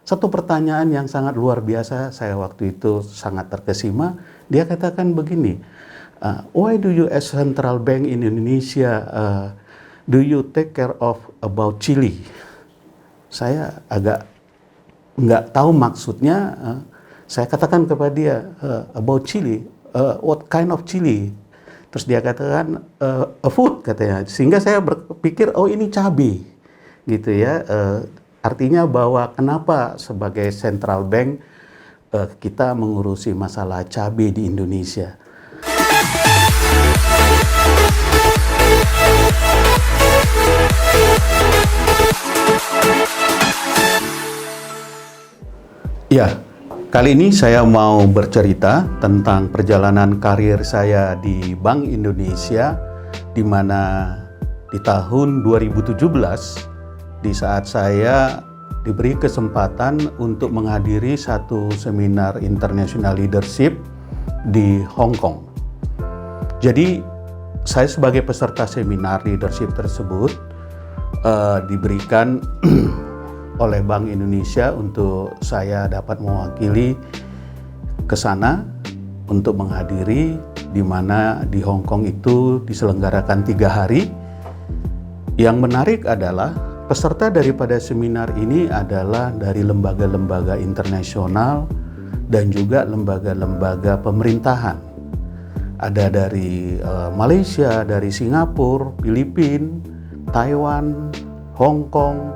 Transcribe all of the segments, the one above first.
satu pertanyaan yang sangat luar biasa, saya waktu itu sangat terkesima. Dia katakan begini, why do you as central bank in Indonesia, do you take care of about Chile? Saya agak nggak tahu maksudnya. Saya katakan kepada dia, about Chile, what kind of Chile? Terus dia katakan, a food katanya. Sehingga saya berpikir, oh ini cabai, gitu ya. Artinya bahwa kenapa sebagai central bank kita mengurusi masalah cabai di Indonesia. Ya, kali ini saya mau bercerita tentang perjalanan karir saya di Bank Indonesia, di mana di tahun 2017, di saat saya diberi kesempatan untuk menghadiri satu seminar International Leadership di Hong Kong. Jadi, saya sebagai peserta seminar leadership tersebut diberikan oleh Bank Indonesia untuk saya dapat mewakili ke sana untuk menghadiri, di mana di Hong Kong itu diselenggarakan 3 hari. Yang menarik adalah peserta daripada seminar ini adalah dari lembaga-lembaga internasional dan juga lembaga-lembaga pemerintahan. Ada dari Malaysia, dari Singapura, Filipina, Taiwan, Hong Kong,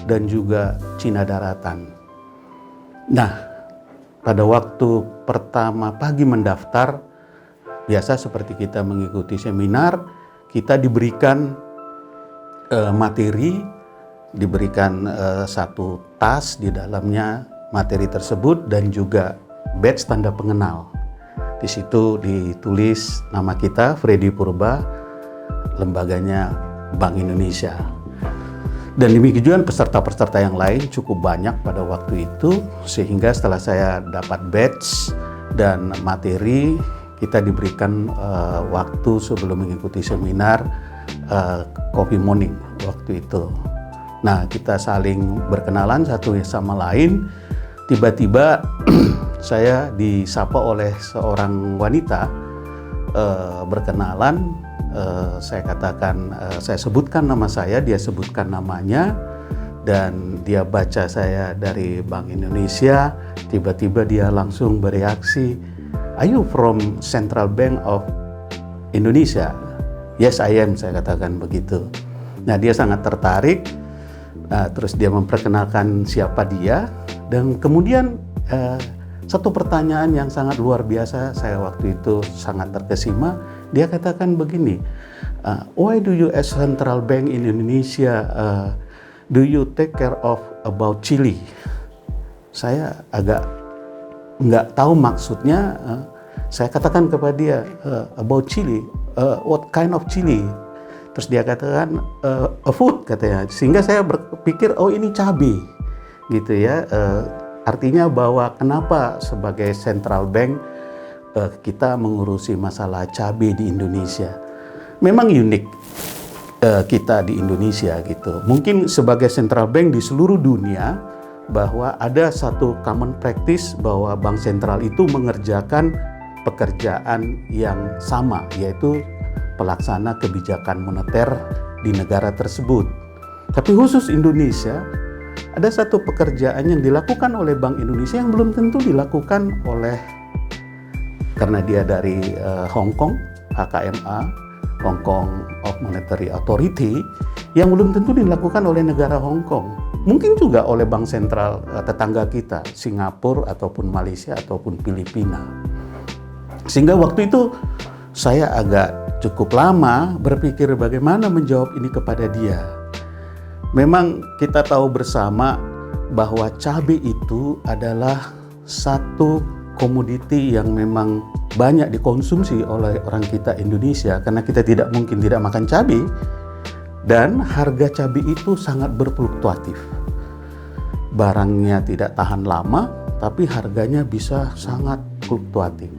dan juga Cina Daratan. Nah, pada waktu pertama pagi mendaftar, biasa seperti kita mengikuti seminar, kita diberikan materi, diberikan satu tas, di dalamnya materi tersebut dan juga badge tanda pengenal. Di situ ditulis nama kita, Freddy Purba, lembaganya Bank Indonesia. Dan demikian peserta-peserta yang lain cukup banyak pada waktu itu, sehingga setelah saya dapat badge dan materi, kita diberikan waktu sebelum mengikuti seminar coffee morning waktu itu. Nah, kita saling berkenalan satu sama lain. Tiba-tiba saya disapa oleh seorang wanita, berkenalan. Saya katakan, saya sebutkan nama saya, dia sebutkan namanya, dan dia baca saya dari Bank Indonesia. Tiba-tiba dia langsung bereaksi, "Are you from Central Bank of Indonesia?" "Yes, I am," saya katakan begitu. Nah, dia sangat tertarik. Terus dia memperkenalkan siapa dia, dan kemudian satu pertanyaan yang sangat luar biasa, saya waktu itu sangat terkesima. Dia katakan begini, why do you as central bank in Indonesia, do you take care of about Chile? Saya agak nggak tahu maksudnya. Saya katakan kepada dia, about Chile, what kind of Chile? Terus dia katakan, a food katanya. Sehingga saya berpikir, oh ini cabai, gitu ya. Artinya bahwa kenapa sebagai central bank kita mengurusi masalah cabai di Indonesia. Memang unik kita di Indonesia gitu. Mungkin sebagai central bank di seluruh dunia, bahwa ada satu common practice bahwa bank sentral itu mengerjakan pekerjaan yang sama, yaitu pelaksana kebijakan moneter di negara tersebut. Tapi khusus Indonesia, ada satu pekerjaan yang dilakukan oleh Bank Indonesia yang belum tentu dilakukan oleh, karena dia dari Hong Kong, HKMA, Hong Kong of Monetary Authority, yang belum tentu dilakukan oleh negara Hong Kong. Mungkin juga oleh bank sentral tetangga kita, Singapura ataupun Malaysia ataupun Filipina. Sehingga waktu itu saya agak cukup lama berpikir bagaimana menjawab ini kepada dia. Memang kita tahu bersama bahwa cabai itu adalah satu komoditi yang memang banyak dikonsumsi oleh orang kita Indonesia, karena kita tidak mungkin tidak makan cabai, dan harga cabai itu sangat berfluktuatif. Barangnya tidak tahan lama, tapi harganya bisa sangat fluktuatif.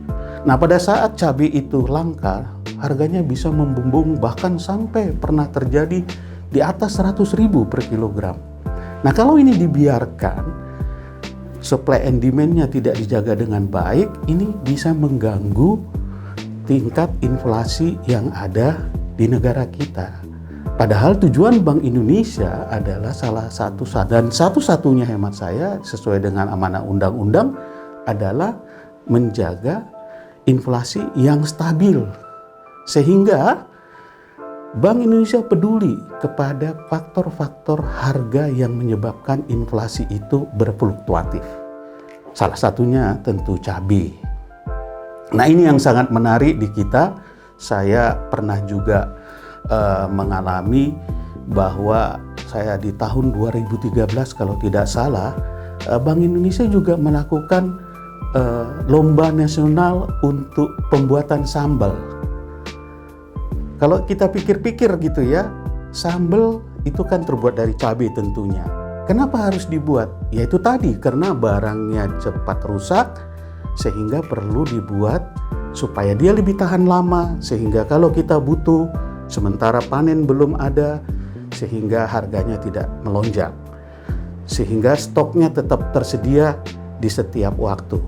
Nah, pada saat cabai itu langka, harganya bisa membumbung, bahkan sampai pernah terjadi di atas 100.000 per kilogram. Nah, kalau ini dibiarkan, supply and demand-nya tidak dijaga dengan baik, ini bisa mengganggu tingkat inflasi yang ada di negara kita. Padahal tujuan Bank Indonesia adalah salah satu dan satu-satunya hemat saya sesuai dengan amanah undang-undang adalah menjaga inflasi yang stabil. Sehingga Bank Indonesia peduli kepada faktor-faktor harga yang menyebabkan inflasi itu berfluktuatif. Salah satunya tentu cabai. Nah, ini yang sangat menarik di kita. Saya pernah juga mengalami bahwa saya di tahun 2013 kalau tidak salah, Bank Indonesia juga melakukan lomba nasional untuk pembuatan sambal. Kalau kita pikir-pikir gitu ya, sambal itu kan terbuat dari cabai tentunya. Kenapa harus dibuat? Ya itu tadi, karena barangnya cepat rusak sehingga perlu dibuat supaya dia lebih tahan lama, sehingga kalau kita butuh sementara panen belum ada, sehingga harganya tidak melonjak, sehingga stoknya tetap tersedia di setiap waktu.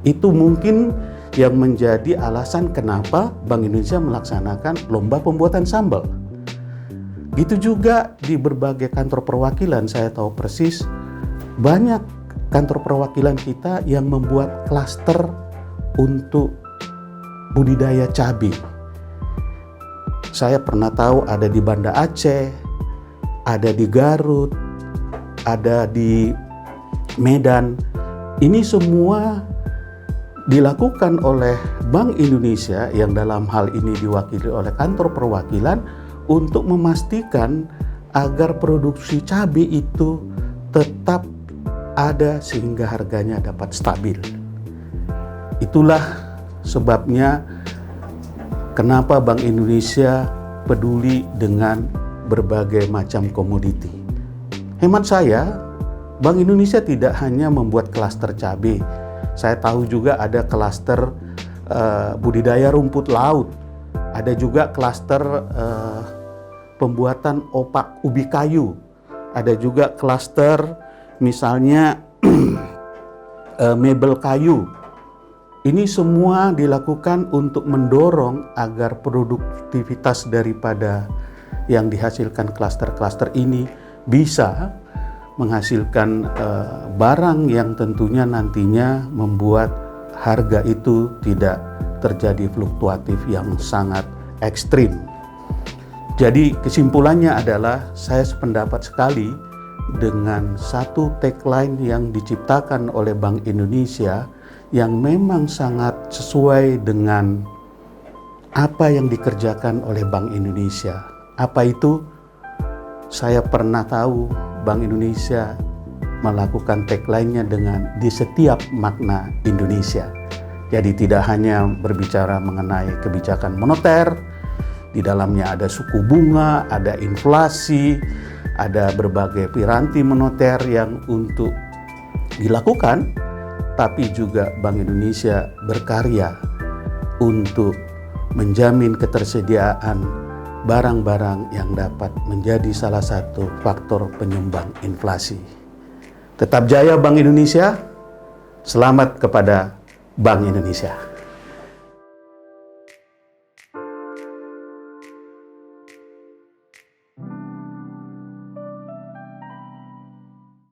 Itu mungkin yang menjadi alasan kenapa Bank Indonesia melaksanakan lomba pembuatan sambal. Gitu juga di berbagai kantor perwakilan, saya tahu persis banyak kantor perwakilan kita yang membuat klaster untuk budidaya cabai. Saya pernah tahu ada di Banda Aceh, ada di Garut, ada di Medan. Ini semua dilakukan oleh Bank Indonesia yang dalam hal ini diwakili oleh kantor perwakilan untuk memastikan agar produksi cabai itu tetap ada sehingga harganya dapat stabil. Itulah sebabnya kenapa Bank Indonesia peduli dengan berbagai macam komoditi. Hemat saya, Bank Indonesia tidak hanya membuat klaster cabai. Saya tahu juga ada klaster budidaya rumput laut. Ada juga klaster pembuatan opak ubi kayu. Ada juga klaster misalnya mebel kayu. Ini semua dilakukan untuk mendorong agar produktivitas daripada yang dihasilkan klaster-klaster ini bisa menghasilkan barang yang tentunya nantinya membuat harga itu tidak terjadi fluktuatif yang sangat ekstrim. Jadi kesimpulannya adalah saya sependapat sekali dengan satu tagline yang diciptakan oleh Bank Indonesia yang memang sangat sesuai dengan apa yang dikerjakan oleh Bank Indonesia. Apa itu? Saya pernah tahu Bank Indonesia melakukan tagline-nya dengan di setiap makna Indonesia. Jadi tidak hanya berbicara mengenai kebijakan moneter, di dalamnya ada suku bunga, ada inflasi, ada berbagai piranti moneter yang untuk dilakukan, tapi juga Bank Indonesia berkarya untuk menjamin ketersediaan barang-barang yang dapat menjadi salah satu faktor penyumbang inflasi. Tetap jaya Bank Indonesia, selamat kepada Bank Indonesia.